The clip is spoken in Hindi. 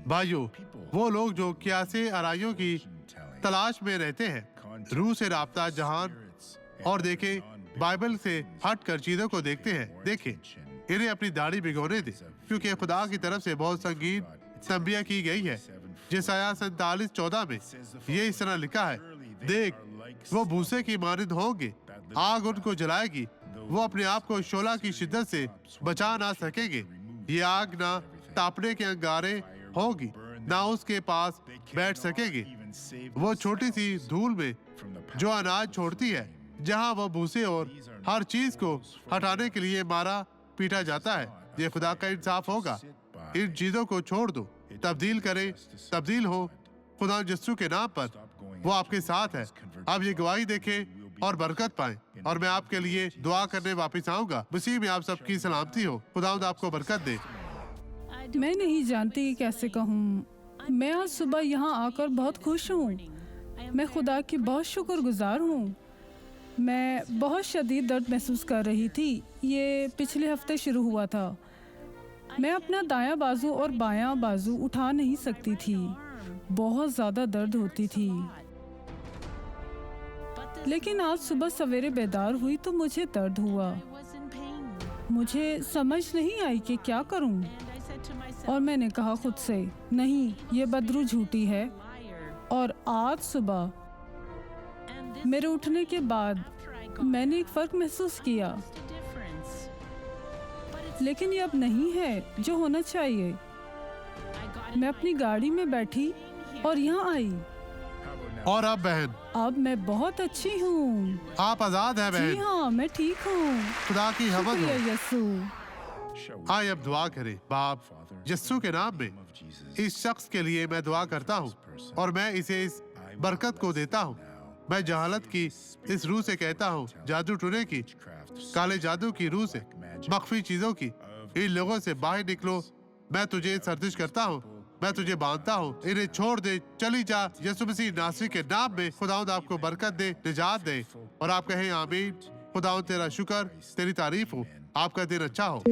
भाइयों, वो लोग जो क्यासे आराइयों की तलाश में रहते हैं, रूह से राब्ता जहान और देखें, बाइबल से हटकर चीजों को देखते हैं, देखें, इन्हें अपनी दाढ़ी भिगोने दे, क्योंकि खुदा की तरफ से बहुत संगीन तंबिया की गई है। जेसाया 47:14 में ये इस तरह लिखा है, देख, वो भूसे की मानिंद होंगे, आग उनको जलाएगी, वो अपने आप को शोला की शिद्दत से बचा ना सकेंगे। ये आग ना तापने के अंगारे होगी, ना उसके पास बैठ सकेंगे। वो छोटी सी धूल में जो अनाज छोड़ती है, जहां वो भूसे और हर चीज को हटाने के लिए मारा पीटा जाता है। ये खुदा का इंसाफ होगा। इन चीजों को छोड़ दो, तब्दील करें, तब्दील हो खुदा यीशु के नाम पर। वो आपके साथ है। आप ये गवाही देखें और बरकत पाएं। और मैं आपके लिए दुआ करने वापस आऊंगा। मसीह में आप सबकी सलामती हो। खुदावंद आपको बरकत दे। मैं नहीं जानती कि कैसे कहूँ। मैं आज सुबह यहाँ आकर बहुत खुश हूँ। मैं खुदा की बहुत शुक्रगुजार हूँ। मैं बहुत शदीद दर्द महसूस कर रही थी। ये पिछले हफ्ते शुरू हुआ था। मैं अपना दायां बाजू और बायां बाजू उठा नहीं सकती थी। बहुत ज़्यादा दर्द होती थी। लेकिन आज सुबह सवेरे बेदार हुई तो मुझे दर्द हुआ। मुझे समझ नहीं आई कि क्या करूं। और मैंने कहा खुद से, नहीं, ये बदरू झूठी है। और आज सुबह मेरे उठने के बाद मैंने एक फ़र्क महसूस किया। लेकिन ये अब नहीं है जो होना चाहिए। मैं अपनी गाड़ी में बैठी और यहाँ आई। और अब बहन, अब मैं बहुत अच्छी हूँ। आप आजाद हैं जी बहन। हाँ, मैं ठीक हूँ। खुदा की हमद शुक्रिया हो। यीशु। आइए अब दुआ करें। बाप, यीशु के नाम में इस शख्स के लिए मैं दुआ करता हूँ और मैं इसे इस बरकत को देता हूँ। मैं जहालत की इस रूह से कहता हूँ, जादू टूने की, काले जादू की रूह से, मख्फी चीजों की, इन लोगों से बाहर निकलो। मैं तुझे सर्दिश करता हूँ, मैं तुझे बांधता हूँ। इन्हें छोड़ दे, चली जा। यीशु मसीह नासरी के नाम में खुदावंद आपको बरकत दे, निजात दे। और आप कहें आमीन। खुदावंद तेरा शुक्र, तेरी तारीफ हो। आपका दिन अच्छा हो।